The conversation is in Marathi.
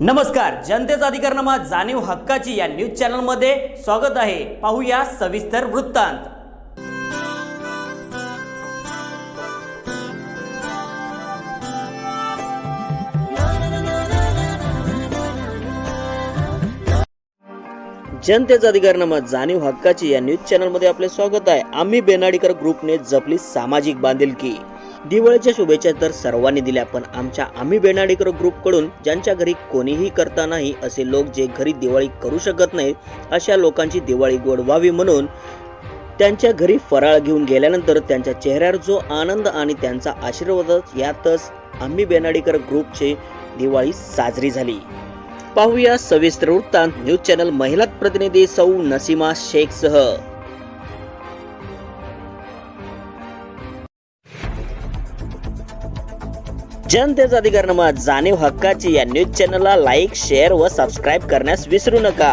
नमस्कार, जनतेचा अधिकारनामा जाणीव हक्काची या न्यूज चॅनलमध्ये स्वागत आहे। पाहूया सविस्तर वृत्तांत। जनतेचा अधिकारनामा जाणीव हक्काची या न्यूज चॅनलमध्ये आपले स्वागत आहे। आम्ही बेनाडीकर ग्रुपने जपली सामाजिक बांधिलकी। दिवाळीच्या शुभेच्छा तर सर्वांनी दिल्या, पण आमच्या आम्ही बेनाडीकर ग्रुपकडून ज्यांच्या घरी कोणीही करता नाही, असे लोक जे घरी दिवाळी करू शकत नाही, अशा लोकांची दिवाळी गोड व्हावी म्हणून त्यांच्या घरी फराळ घेऊन गेल्यानंतर त्यांच्या चेहऱ्यावर जो आनंद आणि त्यांचा आशीर्वाद, यातच आम्ही बेनाडीकर ग्रुपची दिवाळी साजरी झाली। पाहूया सविस्तर वृत्तांत न्यूज चॅनल महिला प्रतिनिधी सौ नसीमा शेख सह। जनतेचा अधिकारनामा जाणीव हक्काची या न्यूज चॅनलला लाईक, शेअर व सबस्क्राईब करण्यास विसरू नका।